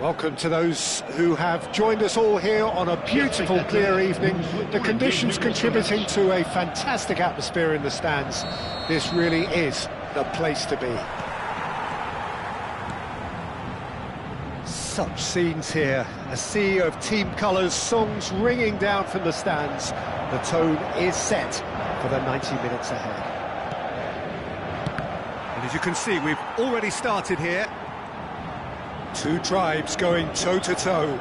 Welcome to those who have joined us all here on a beautiful, clear evening. The conditions contributing to a fantastic atmosphere in the stands. This really is the place to be. Such scenes here, a sea of team colours, songs ringing down from the stands. The tone is set for the 90 minutes ahead. And as you can see, we've already started here. Two tribes going toe-to-toe.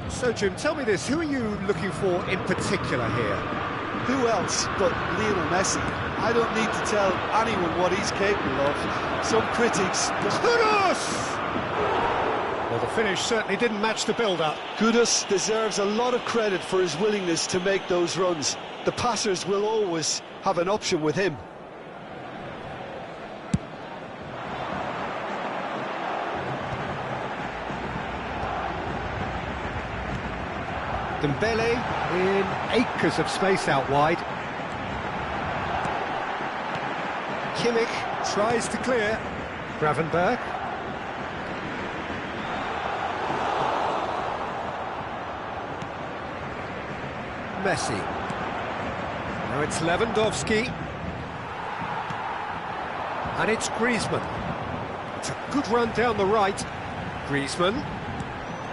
So, Jim, tell me this, who are you looking for in particular here? Who else but Lionel Messi? I don't need to tell anyone what he's capable of. Some critics... Kudus! Well, the finish certainly didn't match the build-up. Kudus deserves a lot of credit for his willingness to make those runs. The passers will always have an option with him. Dembele in acres of space out wide. Kimmich tries to clear. Gravenberg. Messi. Now it's Lewandowski. And it's Griezmann. It's a good run down the right. Griezmann.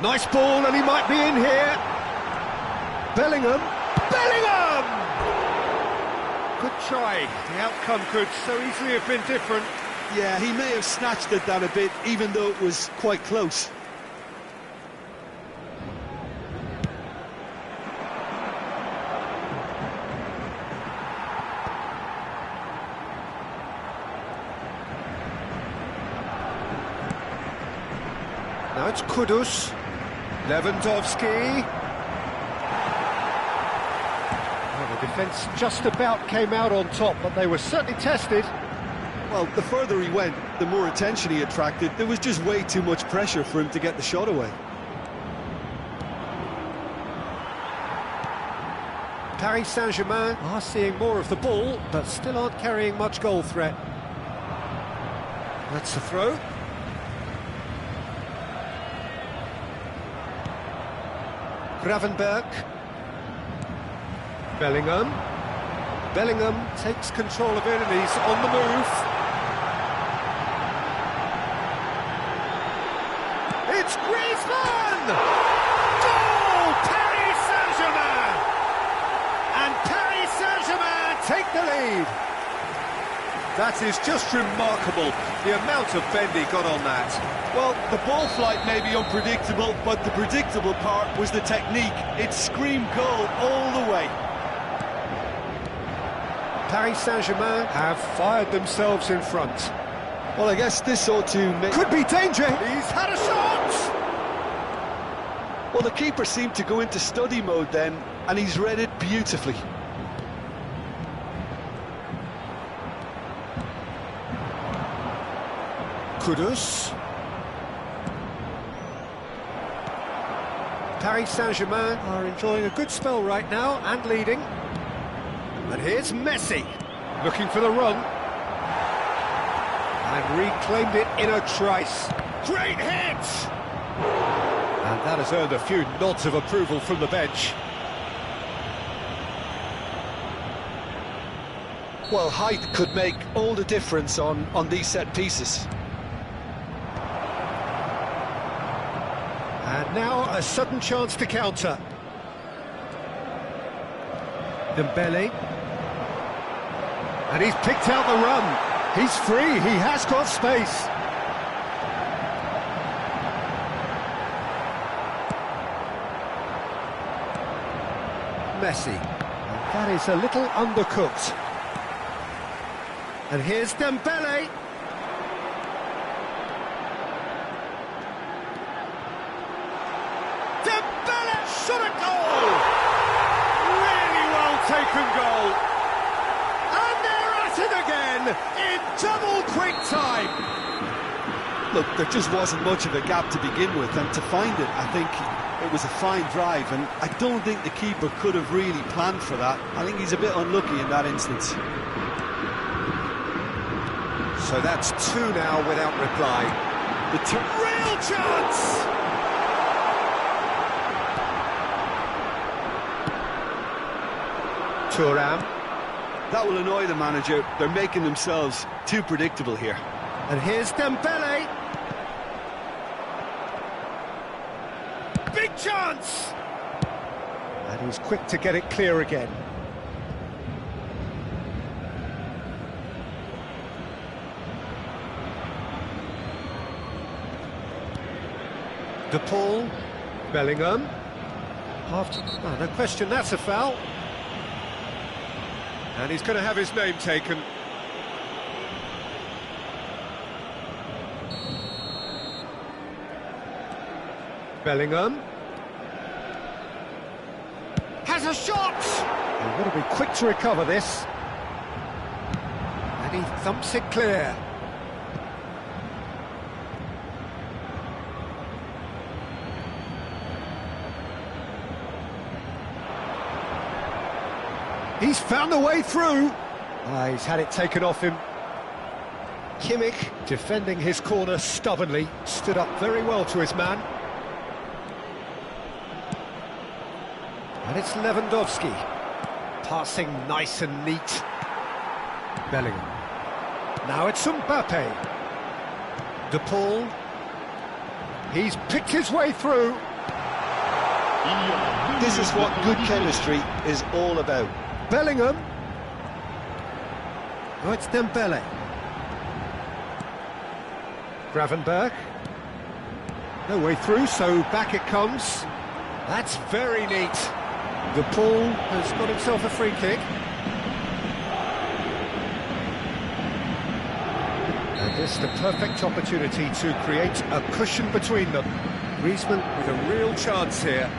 Nice ball, and he might be in here. Bellingham! Bellingham! Good try. The outcome could so easily have been different. Yeah, he may have snatched at that a bit, even though it was quite close. Now it's Kudus. Lewandowski. The defence just about came out on top, but they were certainly tested. Well, the further he went, the more attention he attracted. There was just way too much pressure for him to get the shot away. Paris Saint-Germain are seeing more of the ball, but still aren't carrying much goal threat. That's the throw. Gravenberg. Bellingham. Bellingham takes control of it and he's on the move. It's Griezmann! Goal! Paris Saint-Germain! And Paris Saint-Germain take the lead. That is just remarkable, the amount of bend he got on that. Well, the ball flight may be unpredictable, but the predictable part was the technique. It screamed goal all the way. Paris Saint-Germain have fired themselves in front. Well, I guess this ought to make... Could be danger! He's had a shot! Well, the keeper seemed to go into study mode then, and he's read it beautifully. Kudus. Paris Saint-Germain are enjoying a good spell right now and leading. And here's Messi, looking for the run. And reclaimed it in a trice. Great hit! And that has earned a few nods of approval from the bench. Well, height could make all the difference on these set pieces. And now a sudden chance to counter. Dembele. And he's picked out the run. He's free, he has got space. Messi. And that is a little undercooked. And here's Dembele. Dembele shot a goal! Really well taken goal. And they're at it again in double quick time. Look, there just wasn't much of a gap to begin with, and to find it, I think it was a fine drive, and I don't think the keeper could have really planned for that. I think he's a bit unlucky in that instance. So that's two now without reply. Real chance! Thuram. That will annoy the manager. They're making themselves too predictable here. And here's Dembele. Big chance! And he's quick to get it clear again. De Paul, Bellingham. No question, that's a foul. And he's going to have his name taken. Bellingham. Has a shot! They've got to be quick to recover this. And he thumps it clear. He's found a way through. He's had it taken off him. Kimmich, defending his corner stubbornly, stood up very well to his man. And it's Lewandowski. Passing nice and neat. Bellingham. Now it's Mbappe. De Paul. He's picked his way through. This is what good chemistry is all about. Bellingham. Oh, it's Dembele. Gravenberg. No way through, so back it comes. That's very neat. De Paul has got himself a free kick. And this is the perfect opportunity to create a cushion between them. Griezmann with a real chance here.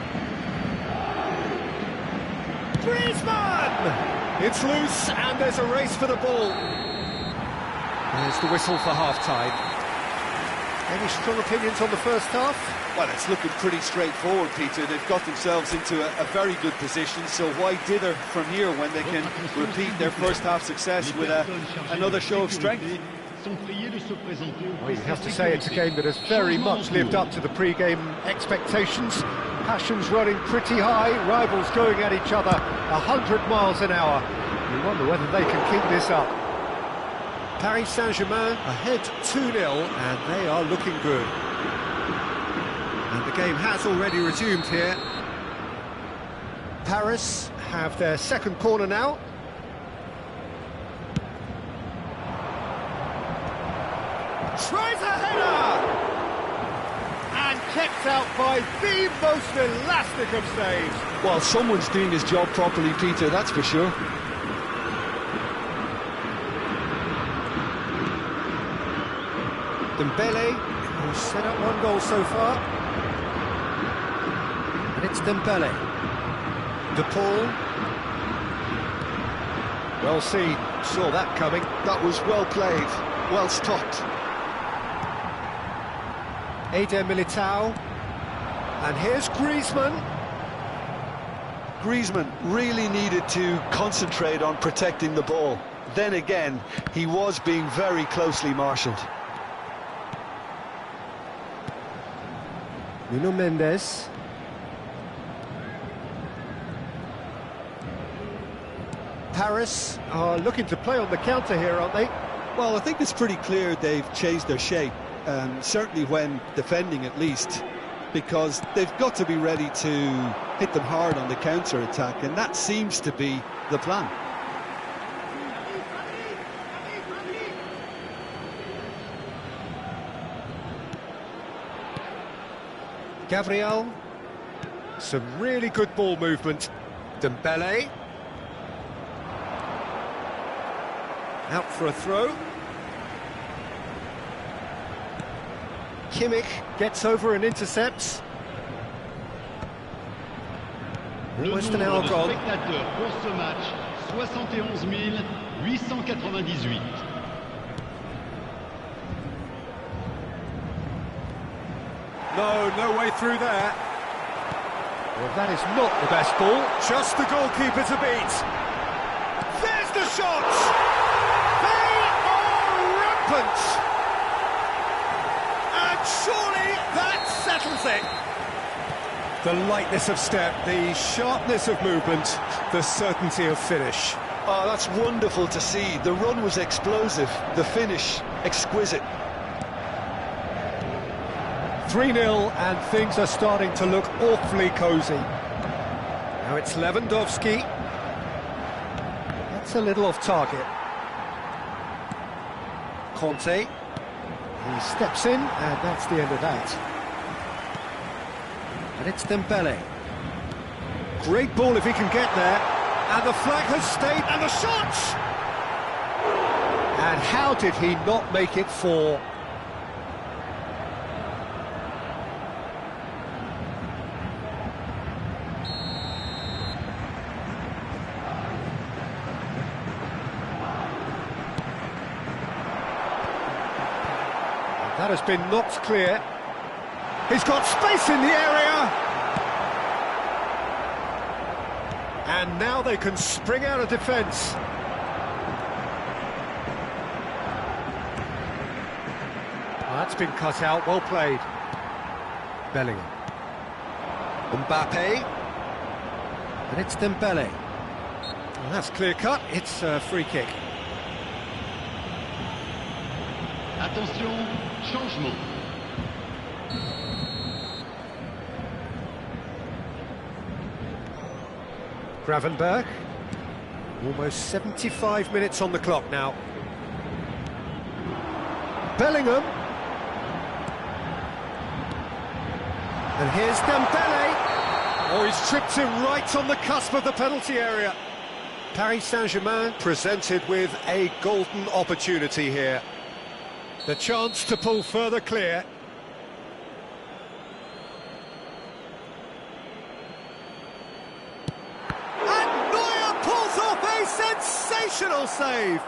Griezmann! It's loose and there's a race for the ball. There's the whistle for half-time. Any strong opinions on the first half? Well, it's looking pretty straightforward, Peter. They've got themselves into a very good position, so why dither from here when they can repeat their first half success with another show of strength? Well, you have to say it's a game that has very much lived up to the pre-game expectations. Passions running pretty high, rivals going at each other 100 miles an hour. You wonder whether they can keep this up. Paris Saint-Germain ahead 2-0 and they are looking good. And the game has already resumed here. Paris have their second corner now. Tries a header! And kept out by the most elastic of saves. Well, someone's doing his job properly, Peter, that's for sure. Dembele, who's set up one goal so far. And it's Dembele. De Paul. Well seen, saw that coming. That was well played, well stopped. Eder Militao. And here's Griezmann. Griezmann really needed to concentrate on protecting the ball. Then again, he was being very closely marshalled. Nuno Mendes. Paris are looking to play on the counter here, aren't they? Well, I think it's pretty clear they've changed their shape, certainly when defending at least, because they've got to be ready to hit them hard on the counter-attack, and that seems to be the plan. Gabriel. Some really good ball movement. Dembele. Out for a throw. Kimmich gets over and intercepts. Almost an hour gone. Spectateurs pour ce match 71 898. No way through there. Well, that is not the best ball. Just the goalkeeper to beat. There's the shot! They are happens. And surely that settles it. The lightness of step, the sharpness of movement, the certainty of finish. Oh, that's wonderful to see. The run was explosive, the finish exquisite. 3-0 and things are starting to look awfully cosy. Now it's Lewandowski. That's a little off target. Conte. He steps in and that's the end of that. And it's Dembele. Great ball if he can get there. And the flag has stayed, and the shot! And how did he not make it four? That has been knocked clear. He's got space in the area! And now they can spring out of defence. Oh, that's been cut out, well played. Bellingham. Mbappe. And it's Dembele. Well, that's clear cut, it's a free kick. Attention, changement. Gravenberg. Almost 75 minutes on the clock now. Bellingham. And here's Dembele. Oh, he's tripped him right on the cusp of the penalty area. Paris Saint-Germain presented with a golden opportunity here. The chance to pull further clear. Sensational save!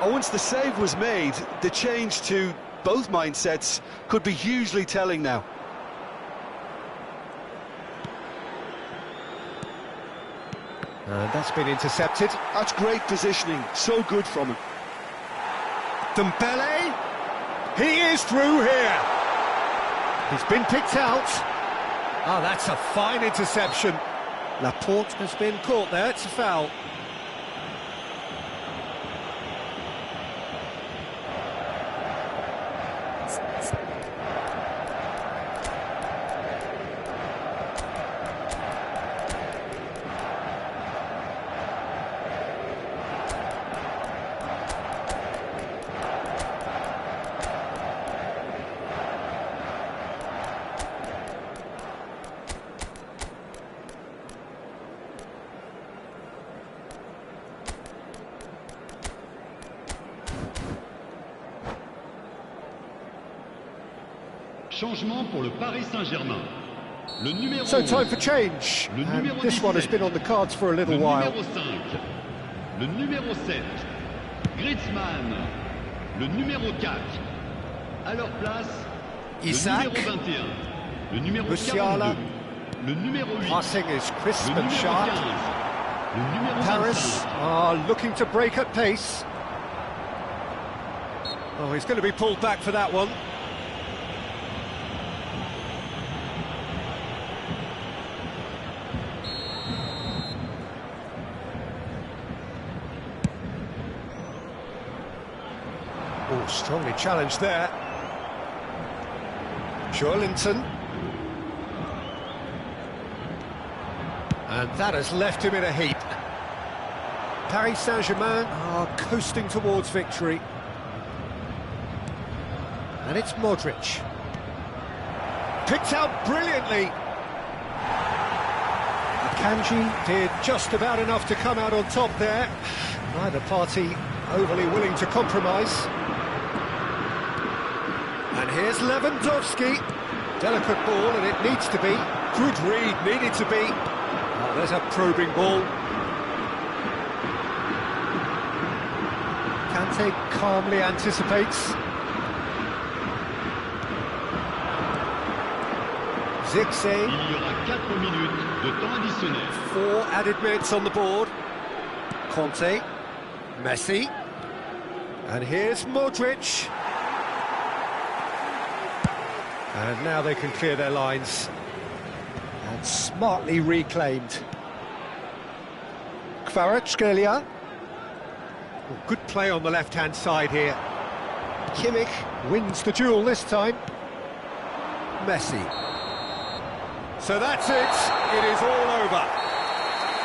Oh, once the save was made, the change to both mindsets could be hugely telling now. And that's been intercepted. That's great positioning, so good from him. Dembele, he is through here. He's been picked out. Oh, that's a fine interception. Laporte has been caught there, it's a foul. Changement pour le Paris Saint-Germain. Le numéro So time for change. And this one has been on the cards for a little while. Le numéro 5. Le numéro 7. Griezmann. Le numéro 4. À leur place, Isaac. le numéro 21. Le numéro Musiala. 42. Le numéro 8. Passing is crisp Le and numéro sharp. 15. Le numéro Paris 25. are looking to break at pace. Oh, he's going to be pulled back for that one. Oh, strongly challenged there. Joelinton. And that has left him in a heap. Paris Saint-Germain are coasting towards victory. And it's Modric. Picked out brilliantly. Akanji did just about enough to come out on top there. Neither party overly willing to compromise. And here's Lewandowski. Delicate ball, and it needs to be. Good read, needed to be. Oh, there's a probing ball. Kante calmly anticipates. Zirkzee. Il y aura 4 minutes de temps additionnel. 4 added minutes on the board. Conte. Messi. And here's Modric. And now they can clear their lines. And smartly reclaimed. Kvaratskhelia. Good play on the left-hand side here. Kimmich wins the duel this time. Messi. So that's it. It is all over.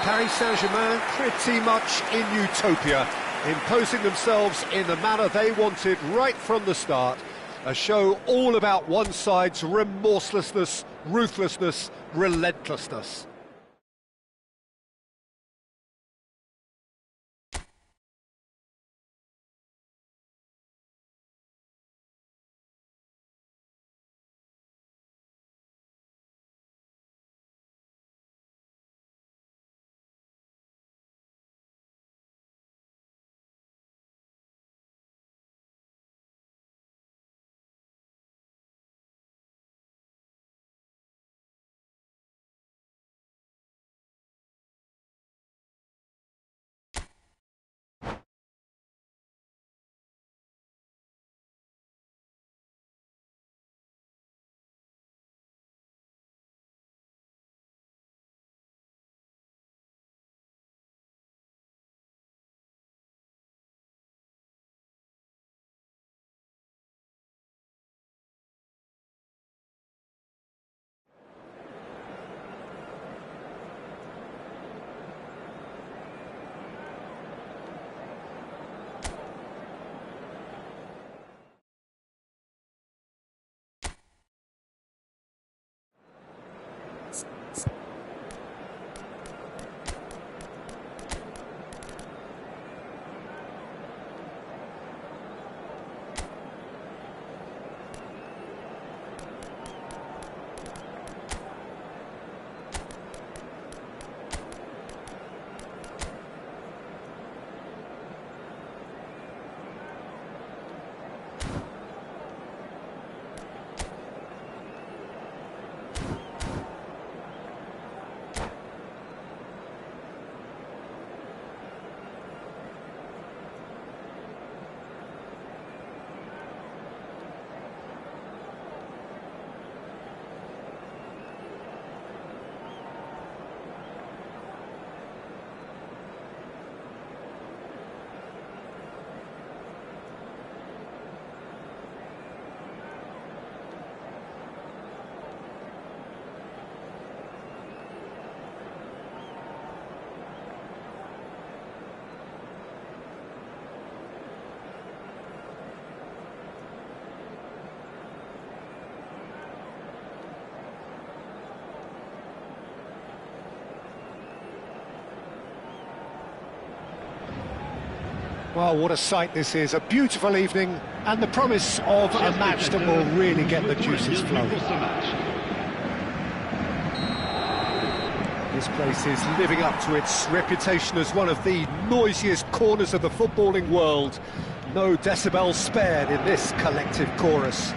Paris Saint-Germain pretty much in utopia, imposing themselves in the manner they wanted right from the start. A show all about one side's remorselessness, ruthlessness, relentlessness. Well, what a sight this is. A beautiful evening and the promise of a match that will really get the juices flowing. This place is living up to its reputation as one of the noisiest corners of the footballing world. No decibels spared in this collective chorus. He's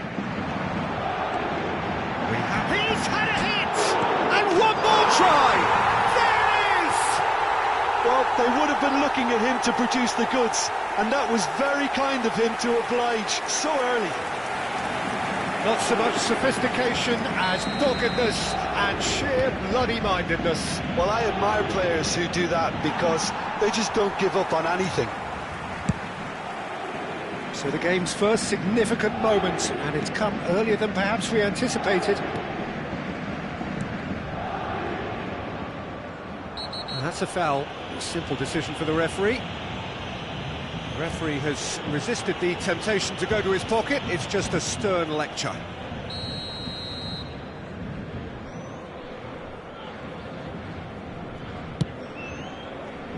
had a hit! And one more try! Well, they would have been looking at him to produce the goods, and that was very kind of him to oblige so early. Not so much sophistication as doggedness and sheer bloody-mindedness. Well, I admire players who do that because they just don't give up on anything. So the game's first significant moment, and it's come earlier than perhaps we anticipated. And that's a foul. A simple decision for the referee. The referee has resisted the temptation to go to his pocket. It's just a stern lecture.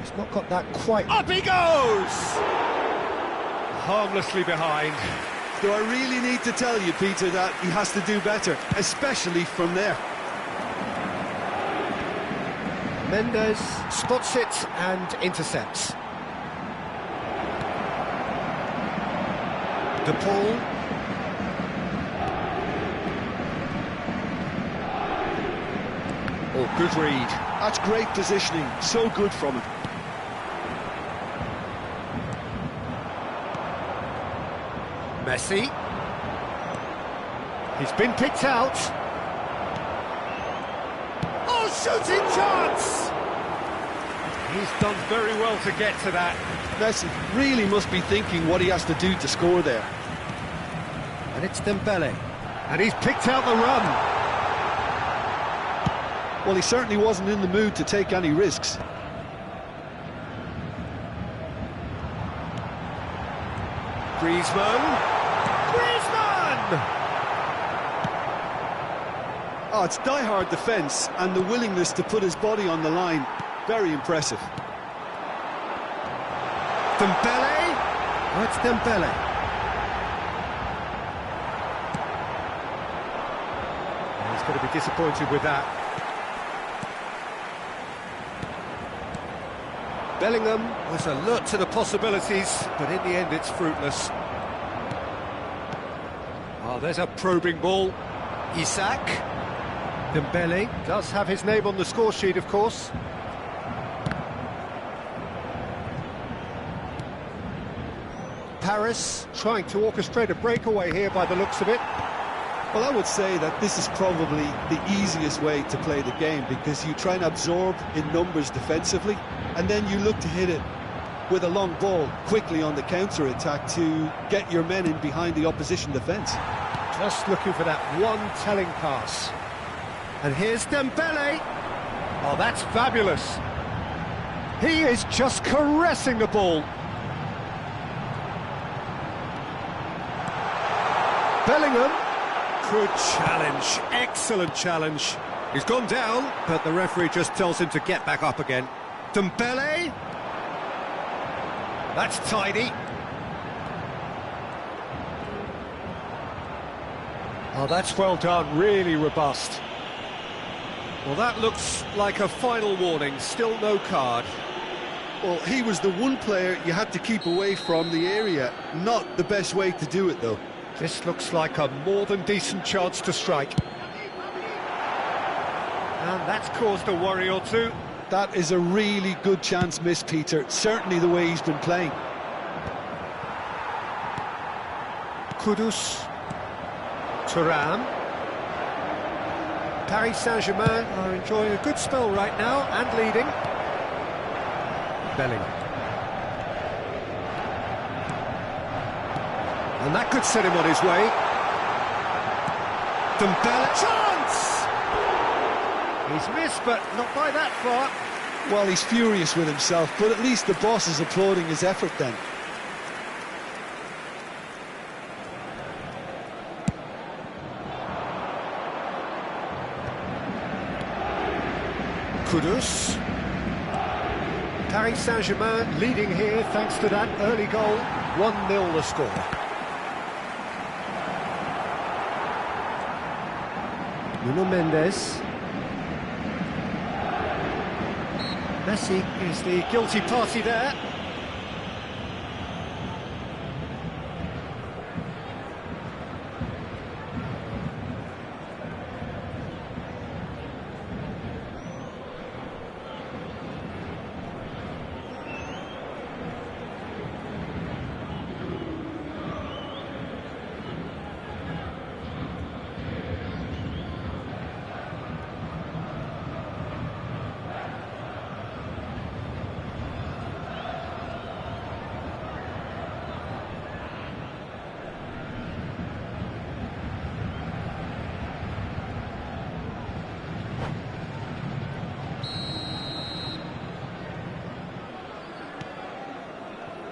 He's not got that quite... Up he goes! Harmlessly behind. Do I really need to tell you, Peter, that he has to do better, especially from there? Mendes spots it and intercepts. De Paul. Oh, good read. That's great positioning, so good from him. Messi. He's been picked out. Oh, shooting chance! He's done very well to get to that. Messi really must be thinking what he has to do to score there. And it's Dembele. And he's picked out the run. Well, he certainly wasn't in the mood to take any risks. Griezmann. Oh, it's die-hard defence and the willingness to put his body on the line. Very impressive. Dembele. Oh, it's Dembele. He's going to be disappointed with that. Bellingham was alert to the possibilities, but in the end it's fruitless. Oh, there's a probing ball. Isak. Dembele does have his name on the score sheet, of course. Paris trying to orchestrate a breakaway here by the looks of it. Well, I would say that this is probably the easiest way to play the game, because you try and absorb in numbers defensively, and then you look to hit it with a long ball quickly on the counter-attack to get your men in behind the opposition defence. Just looking for that one telling pass. And here's Dembele. Oh, that's fabulous. He is just caressing the ball. Bellingham. Good challenge. Excellent challenge. He's gone down, but the referee just tells him to get back up again. Dembele. That's tidy. Oh, that's well done. Really robust. Well, that looks like a final warning. Still no card. Well, he was the one player you had to keep away from the area. Not the best way to do it, though. This looks like a more than decent chance to strike. And that's caused a worry or two. That is a really good chance missed, Peter. Certainly the way he's been playing. Kudus. Thuram. Paris Saint-Germain are enjoying a good spell right now and leading. Bellingham. And that could set him on his way. Dembele. Chance! He's missed, but not by that far. Well, he's furious with himself, but at least the boss is applauding his effort then. Kudus. Paris Saint-Germain leading here thanks to that early goal. 1-0 the score. Nuno Mendes. Messi is the guilty party there.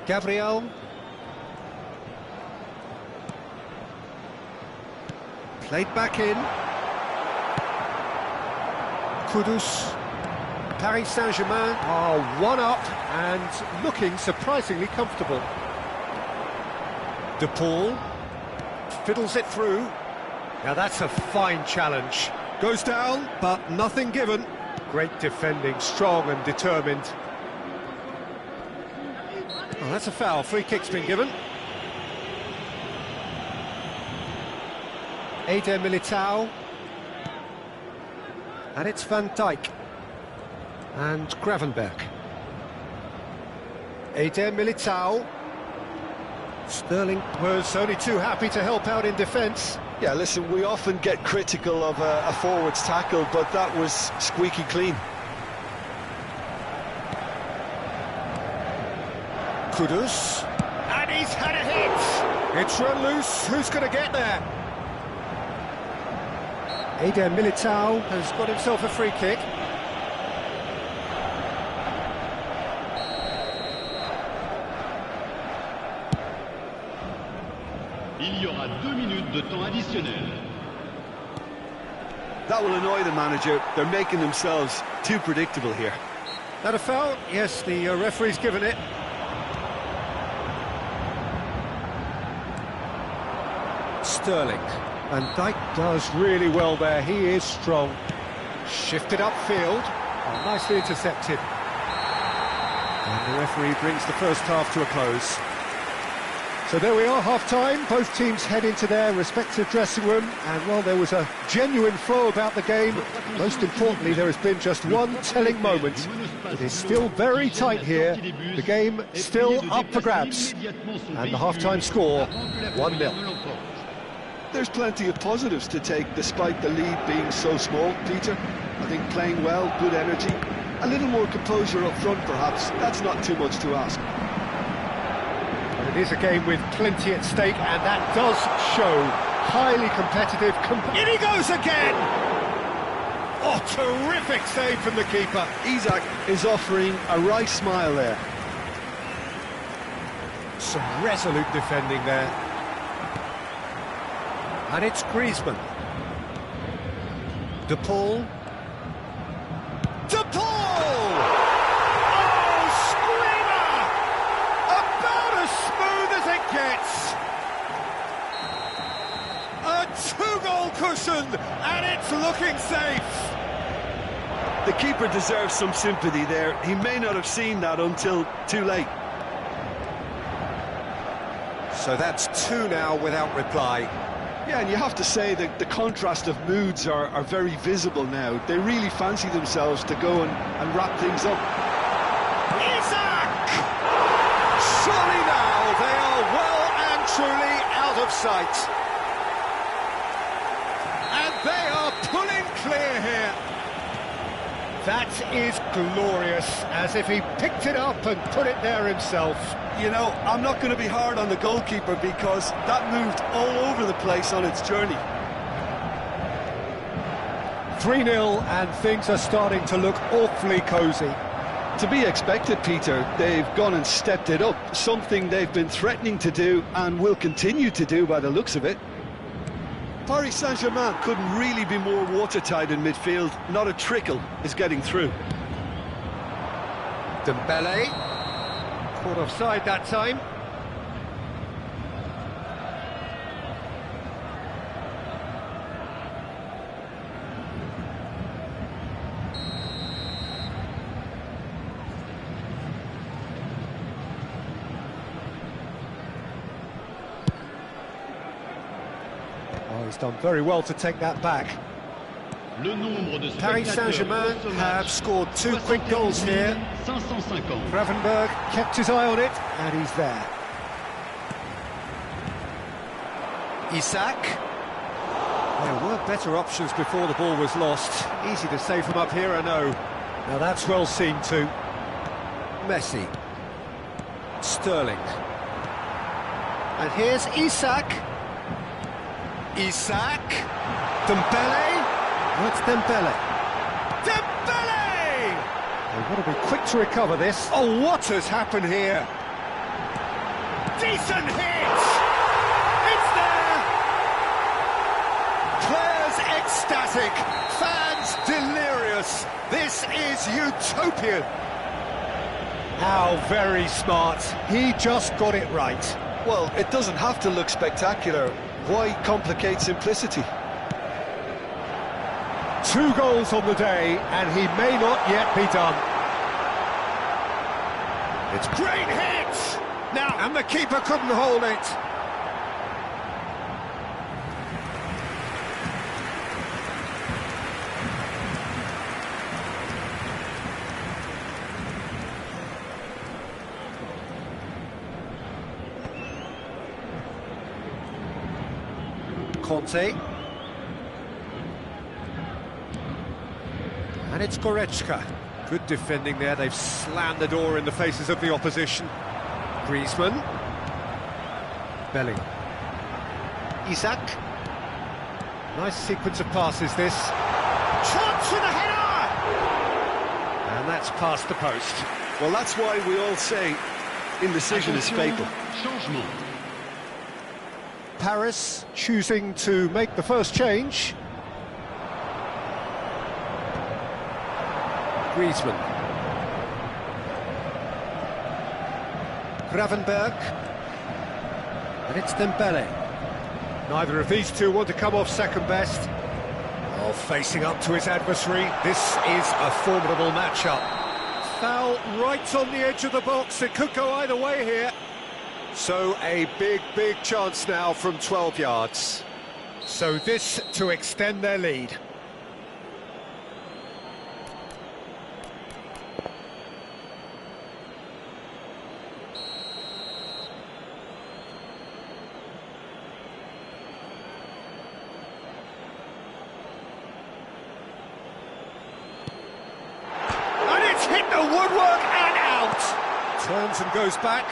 Gabriel. Played back in. Kudus. Paris Saint-Germain are 1-up and looking surprisingly comfortable. De Paul fiddles it through. Now that's a fine challenge. Goes down, but nothing given. Great defending, strong and determined. Oh, that's a foul. Free kick's been given. Eder Militao. And it's Van Dijk. And Gravenberch. Eder Militao. Sterling was only too happy to help out in defence. Yeah, listen, we often get critical of a forward's tackle, but that was squeaky clean. Kudus, and he's had a hit. It's run loose. Who's going to get there? Eder Militao has got himself a free kick. Il y aura 2 minutes de temps additionnel. That will annoy the manager. They're making themselves too predictable here. That a foul? Yes, the referee's given it. Sterling. And Dijk does really well there. He is strong. Shifted upfield. Oh, nicely intercepted. And the referee brings the first half to a close. So there we are, half-time. Both teams head into their respective dressing room. And, well, there was a genuine flow about the game. Most importantly, there has been just one telling moment. It is still very tight here. The game still up for grabs. And the half-time score, 1-0. There's plenty of positives to take, despite the lead being so small, Peter. I think playing well, good energy. A little more composure up front, perhaps. That's not too much to ask. It is a game with plenty at stake, and that does show. Highly competitive. In he goes again! Oh, terrific save from the keeper. Isak is offering a right smile there. Some resolute defending there. And it's Griezmann. De Paul. De Paul! Oh, screamer! About as smooth as it gets. A two-goal cushion, and it's looking safe. The keeper deserves some sympathy there. He may not have seen that until too late. So that's two now without reply. Yeah, and you have to say that the contrast of moods are very visible now. They really fancy themselves to go and wrap things up. Isak! Surely now they are well and truly out of sight. And they are pulling clear here. That is glorious, as if he picked it up and put it there himself. You know, I'm not going to be hard on the goalkeeper because that moved all over the place on its journey. 3-0 and things are starting to look awfully cosy. To be expected, Peter. They've gone and stepped it up, something they've been threatening to do and will continue to do by the looks of it. Paris Saint-Germain couldn't really be more watertight in midfield. Not a trickle is getting through. Dembele. Caught offside that time. Oh, he's done very well to take that back. Paris Saint-Germain have scored two quick goals here. Gravenberg kept his eye on it, and he's there. Isak. There were better options before the ball was lost. Easy to save from up here, I know. Now that's well seen too. Messi. Sterling. And here's Isak. Isak. Dembele. That's Dembele. Dembele! They want to be quick to recover this. Oh, what has happened here? Decent hit! It's there! Players ecstatic, fans delirious. This is utopian. How very smart. He just got it right. Well, it doesn't have to look spectacular. Why complicate simplicity? 2 goals on the day, and he may not yet be done. It's great hit! Now, and the keeper couldn't hold it. Conte. And it's Goretzka. Good defending there, they've slammed the door in the faces of the opposition. Griezmann. Bellingham. Isak. Nice sequence of passes this. Chance for the header! And that's past the post. Well, that's why we all say indecision is fatal. Changement. Paris choosing to make the first change. Griezmann. Gravenberg. And it's Dembele. Neither of these two want to come off second best. Oh, facing up to his adversary. This is a formidable matchup. Foul right on the edge of the box. It could go either way here. So a big chance now from 12 yards. So this to extend their lead. Hit the woodwork and out. Turns and goes back.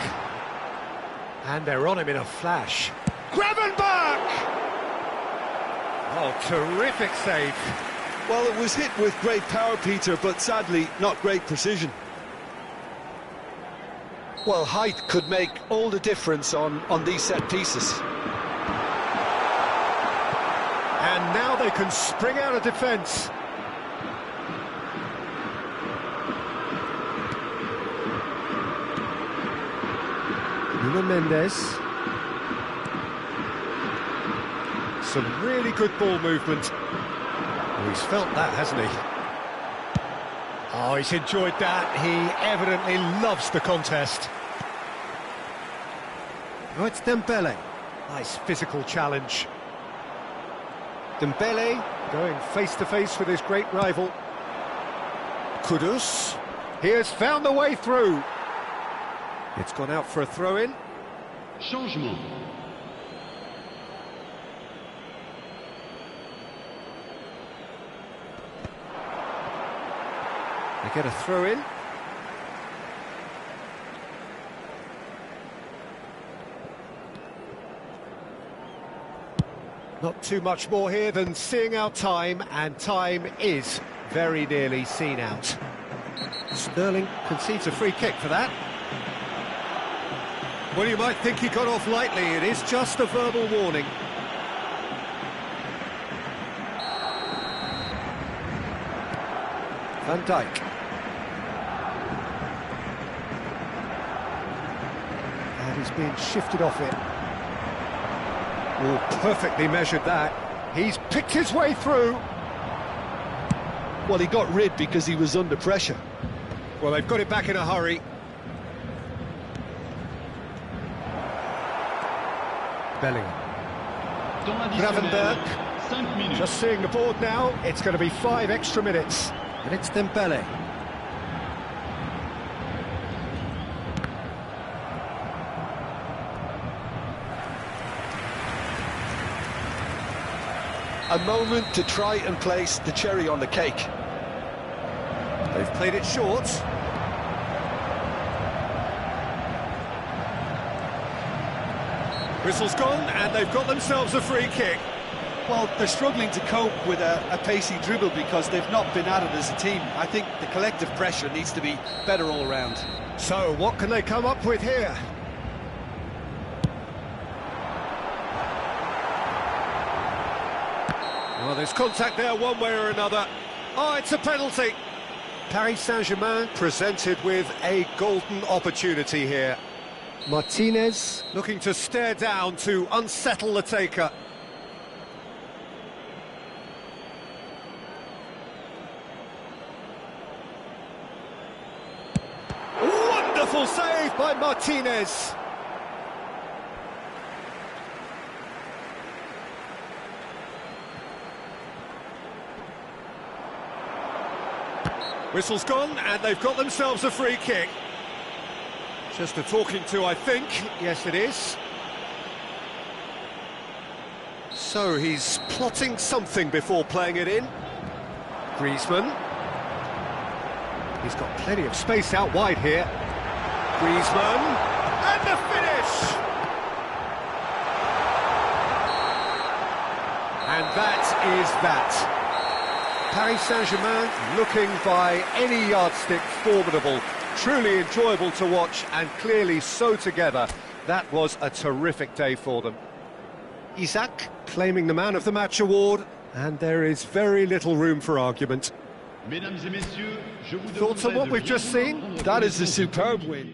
And they're on him in a flash. Gravenberg! Oh, terrific save. Well, it was hit with great power, Peter, but sadly not great precision. Well, height could make all the difference on these set pieces. And now they can spring out of defence. Nuno Mendes. Some really good ball movement. Oh, he's felt that, hasn't he? Oh, he's enjoyed that. He evidently loves the contest. Oh, it's Dembele. Nice physical challenge. Dembele going face-to-face with his great rival. Kudus. He has found the way through. It's gone out for a throw-in. Changement. They get a throw-in. Not too much more here than seeing out time, and time is very nearly seen out. Sterling concedes a free kick for that. Well, you might think he got off lightly. It is just a verbal warning. Van Dijk. And he's being shifted off it. Oh, perfectly measured that. He's picked his way through. Well, he got rid because he was under pressure. Well, they've got it back in a hurry. Bellingham. Gravenberg. 5 minutes. Just seeing the board now, it's going to be 5 extra minutes. And it's Dembele. A moment to try and place the cherry on the cake. They've played it short. Whistle's gone, and they've got themselves a free kick. Well, they're struggling to cope with a pacey dribble because they've not been at it as a team. I think the collective pressure needs to be better all around. So, what can they come up with here? Well, there's contact there one way or another. Oh, it's a penalty. Paris Saint-Germain presented with a golden opportunity here. Martinez looking to stare down to unsettle the taker. Wonderful save by Martinez. Whistle's gone, and they've got themselves a free kick. Just a talking to, I think. Yes, it is. So he's plotting something before playing it in. Griezmann. He's got plenty of space out wide here. Griezmann. And the finish! And that is that. Paris Saint-Germain looking by any yardstick formidable. Truly enjoyable to watch and clearly so together. That was a terrific day for them. Isaac claiming the Man of the Match award, and there is very little room for argument. Thoughts on what we've just seen? That is a superb win.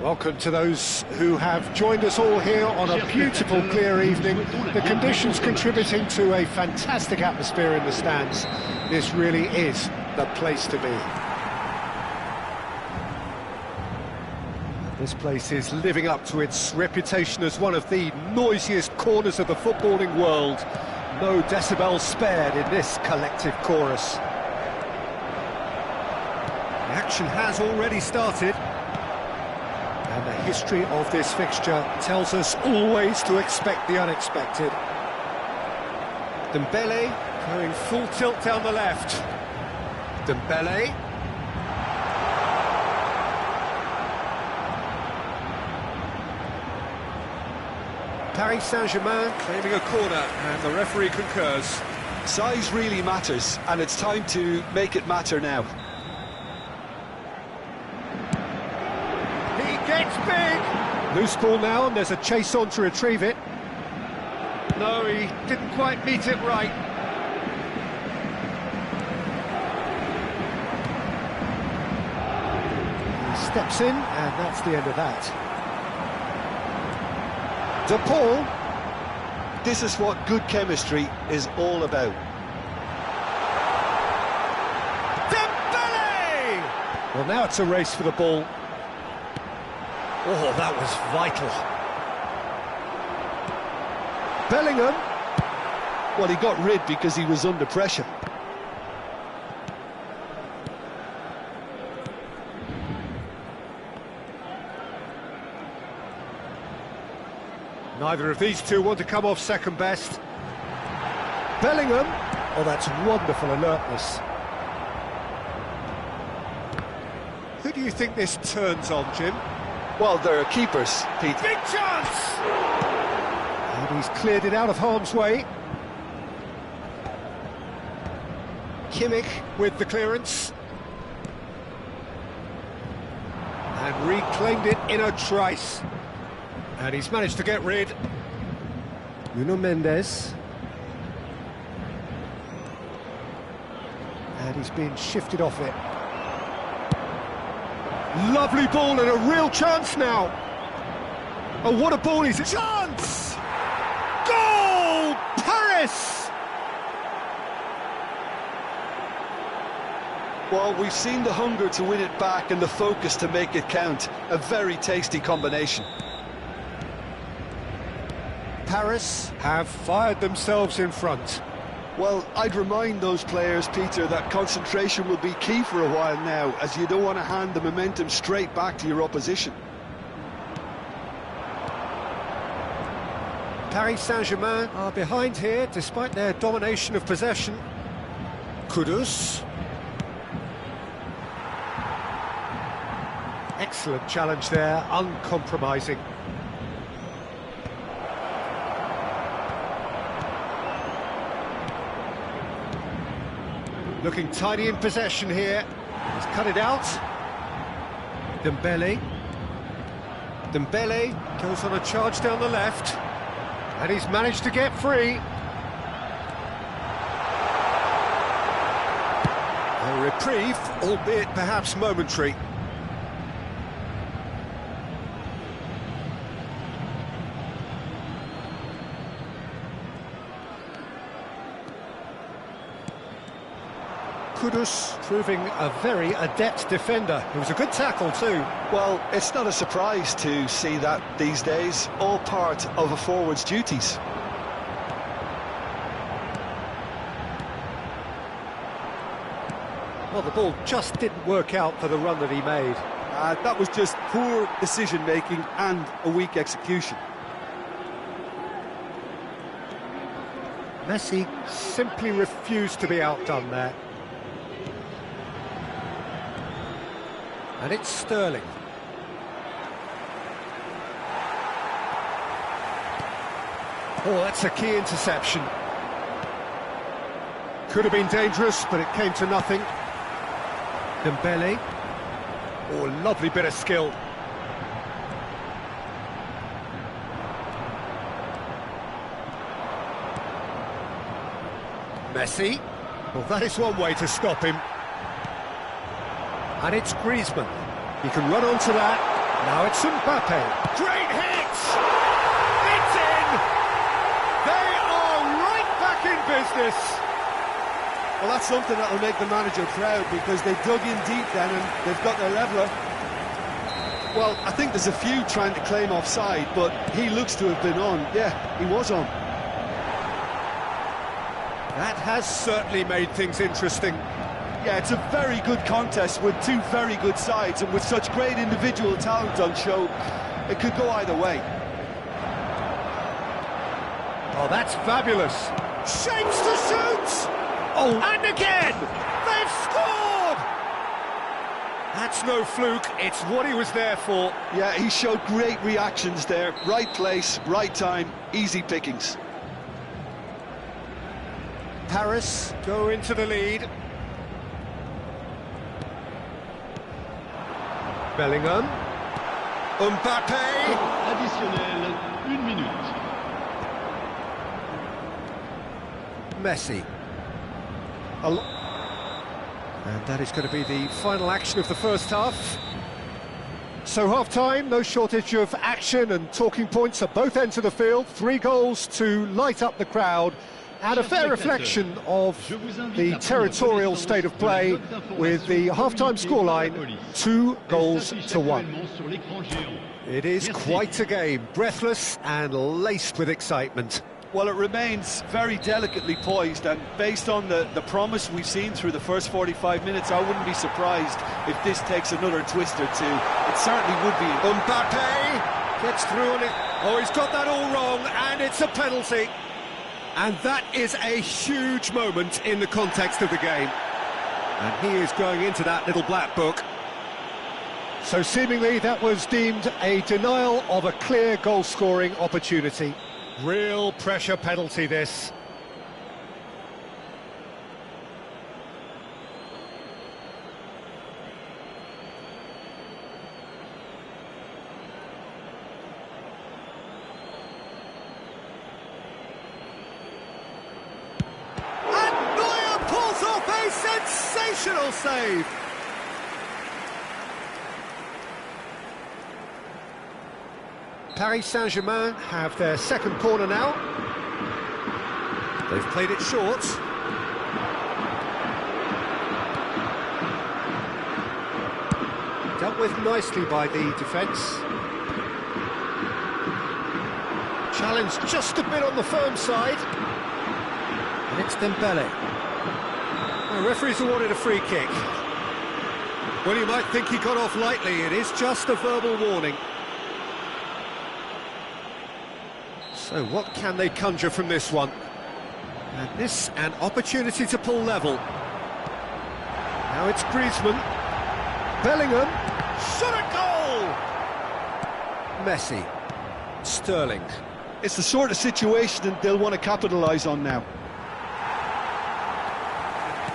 Welcome to those who have joined us all here on a beautiful, clear evening. The conditions contributing to a fantastic atmosphere in the stands. This really is the place to be. This place is living up to its reputation as one of the noisiest corners of the footballing world. No decibels spared in this collective chorus. The action has already started. And the history of this fixture tells us always to expect the unexpected. Dembele going full tilt down the left. Dembele. Paris Saint-Germain claiming a corner, and the referee concurs. Size really matters, and it's time to make it matter now. Gets big! Loose ball now, and there's a chase on to retrieve it. No, he didn't quite meet it right. He steps in, and that's the end of that. De Paul. This is what good chemistry is all about. Dembele! Well, now it's a race for the ball. Oh, that was vital. Bellingham. Well, he got rid because he was under pressure. Neither of these two want to come off second best. Bellingham. Oh, that's wonderful alertness. Who do you think this turns on, Jim? Well, there are keepers, Pete. Big chance! And he's cleared it out of harm's way. Kimmich with the clearance. And reclaimed it in a trice. And he's managed to get rid. Nuno Mendes. And he's being shifted off it. Lovely ball and a real chance now. Oh, what a ball is it? Chance! Goal! Paris! Well, we've seen the hunger to win it back and the focus to make it count. A very tasty combination. Paris have fired themselves in front. Well, I'd remind those players, Peter, that concentration will be key for a while now, as you don't want to hand the momentum straight back to your opposition. Paris Saint-Germain are behind here, despite their domination of possession. Kudus. Excellent challenge there, uncompromising. Looking tidy in possession here. He's cut it out. Dembele. Dembele goes on a charge down the left. And he's managed to get free. A reprieve, albeit perhaps momentary. Kudus proving a very adept defender. It was a good tackle too. Well, it's not a surprise to see that these days, all part of a forward's duties. Well, the ball just didn't work out for the run that he made. That was just poor decision-making and a weak execution. Messi simply refused to be outdone there. And it's Sterling. Oh, that's a key interception. Could have been dangerous, but it came to nothing. Dembele. Oh, lovely bit of skill. Messi. Well, that is one way to stop him. And it's Griezmann. He can run onto that. Now it's Mbappe. Great hit! It's in! They are right back in business. Well, that's something that'll make the manager proud, because they dug in deep then and they've got their leveller. Well, I think there's a few trying to claim offside, but he looks to have been on. Yeah, he was on. That has certainly made things interesting. Yeah, it's a very good contest with two very good sides, and with such great individual talent on show, it could go either way. Oh, that's fabulous. Shapes to shoot! Oh, and again! They've scored! That's no fluke, it's what he was there for. Yeah, he showed great reactions there. Right place, right time, easy pickings. Paris go into the lead. Bellingham. Mbappe. Additionnel, 1 minute. Messi. And that is going to be the final action of the first half. So half-time, no shortage of action and talking points at both ends of the field. 3 goals to light up the crowd. And a fair reflection of the territorial state of play, with the half-time scoreline 2 goals to 1. It is quite a game, breathless and laced with excitement. Well, it remains very delicately poised, and based on the promise we've seen through the first 45 minutes, I wouldn't be surprised if this takes another twist or two. It certainly would be. Mbappe gets through on it. Oh, he's got that all wrong, and it's a penalty. And that is a huge moment in the context of the game. And he is going into that little black book. So seemingly that was deemed a denial of a clear goal-scoring opportunity. Real pressure penalty, this. A sensational save! Paris Saint-Germain have their second corner now. They've played it short. Dealt with nicely by the defence. Challenged just a bit on the firm side. And it's Dembele. The referee's awarded a free kick. Well, you might think he got off lightly. It is just a verbal warning. So what can they conjure from this one? And this, an opportunity to pull level. Now it's Griezmann. Bellingham. Shot at goal! Messi. Sterling. It's the sort of situation that they'll want to capitalise on now.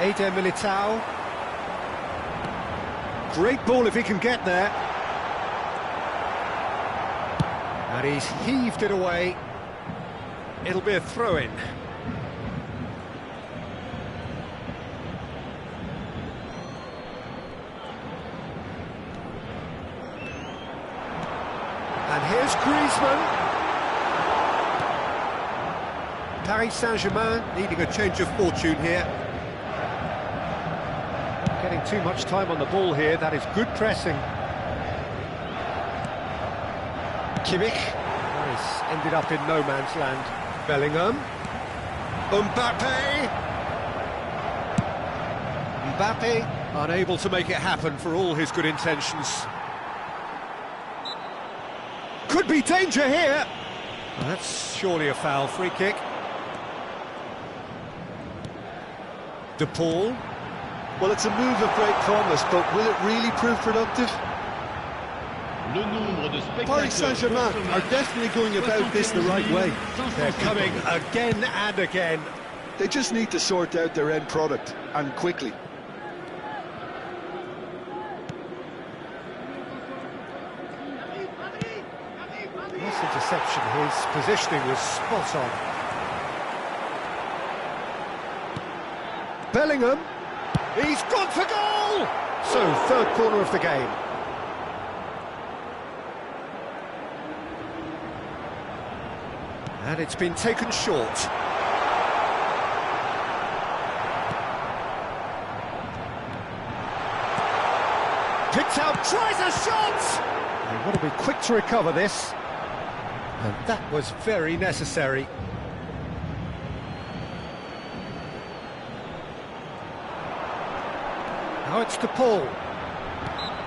Eder Militao. Great ball if he can get there. And he's heaved it away. It'll be a throw-in. And here's Griezmann. Paris Saint-Germain needing a change of fortune here. Getting too much time on the ball here. That is good pressing. Kimmich. That has ended up in no man's land. Bellingham. Mbappe unable to make it happen for all his good intentions. Could be danger here. Well, that's surely a foul. Free kick. De Paul. Well, it's a move of great promise, but will it really prove productive? Paris Saint-Germain are definitely going about this the right way. They're coming again and again. They just need to sort out their end product, and quickly. Nice interception. His positioning was spot on. Bellingham. He's gone for goal! So, third corner of the game. And it's been taken short. Picked out, tries a shot! They want to be quick to recover this. And that was very necessary. Now it's De Paul.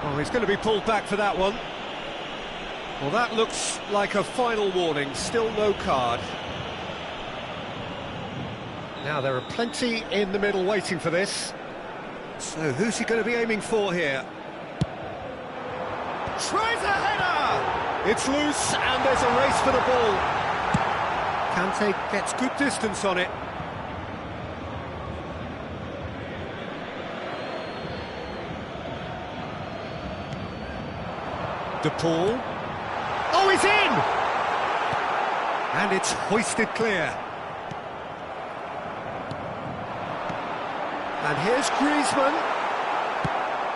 Oh, he's going to be pulled back for that one. Well, that looks like a final warning. Still no card. Now, there are plenty in the middle waiting for this. So, who's he going to be aiming for here? Tries a header! It's loose, and there's a race for the ball. Kante gets good distance on it. De Paul. Oh, he's in! And it's hoisted clear. And here's Griezmann.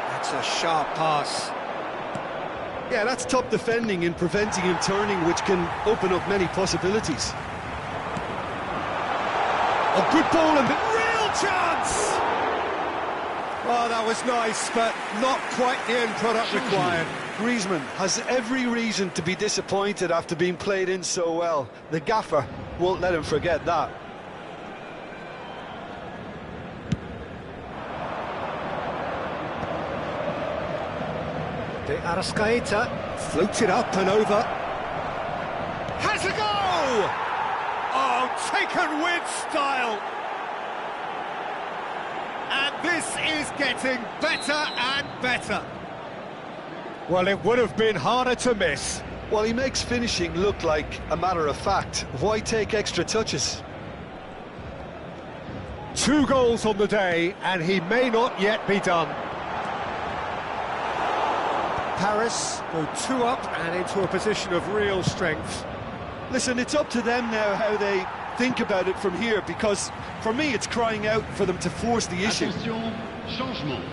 That's a sharp pass. Yeah, that's top defending and preventing him turning, which can open up many possibilities. A good ball and a real chance! Oh, that was nice, but not quite the end product required. Griezmann has every reason to be disappointed after being played in so well. The gaffer won't let him forget that. De Arrascaeta floats it up and over. Has a go! Oh, taken with style! And this is getting better and better. Well, it would have been harder to miss. Well, he makes finishing look like a matter of fact. Why take extra touches? 2 goals on the day, and he may not yet be done. Paris go 2 up and into a position of real strength. Listen, it's up to them now how they think about it from here, because for me it's crying out for them to force the issue. Attention, changement.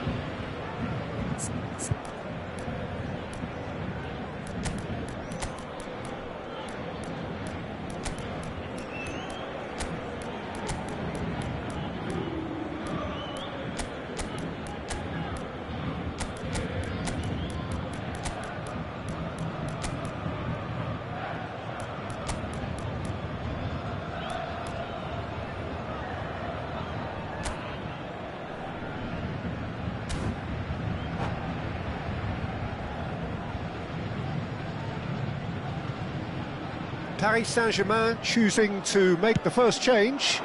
Paris Saint-Germain choosing to make the first change.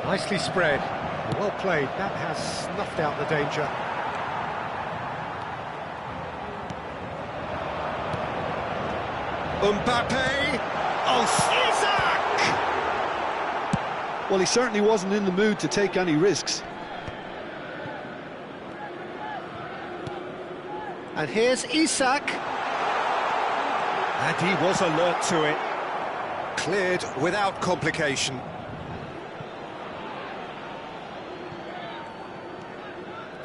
Nicely spread. Well played. That has snuffed out the danger. Mbappe! Oh, Isaac! Well, he certainly wasn't in the mood to take any risks. And here's Isaac. And he was alert to it. Cleared without complication.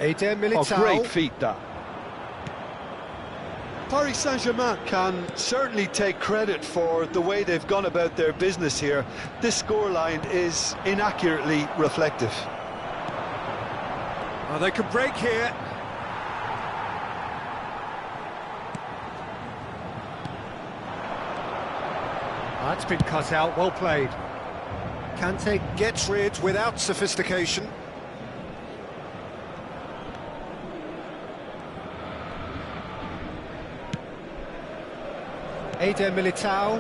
Eder Militao. Oh, great feat, that. Paris Saint-Germain can certainly take credit for the way they've gone about their business here. This scoreline is inaccurately reflective. Oh, they can break here. That's been cut out, well played. Kante gets rid without sophistication. Eder Militao.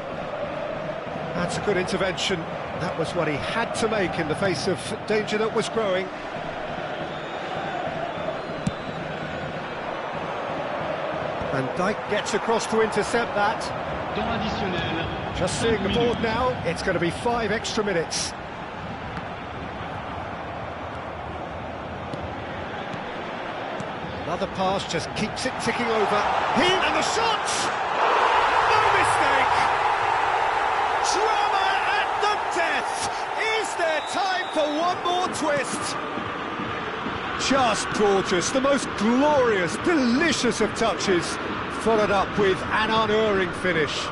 That's a good intervention. That was what he had to make in the face of danger that was growing. Van Dijk gets across to intercept that. Temps additionnel. Just seeing the board now, it's going to be 5 extra minutes. Another pass just keeps it ticking over. And the shot! No mistake! Drama at the death! Is there time for one more twist? Just gorgeous, the most glorious, delicious of touches, followed up with an unerring finish.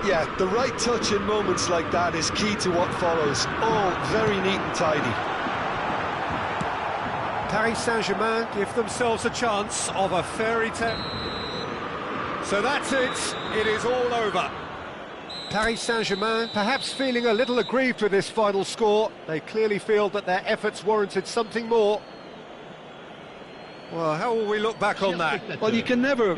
Yeah, the right touch in moments like that is key to what follows. All very neat and tidy. Paris Saint-Germain give themselves a chance of a fairy tale. So that's it, it is all over. Paris Saint-Germain perhaps feeling a little aggrieved with this final score. They clearly feel that their efforts warranted something more. Well, how will we look back on that? Well, you can never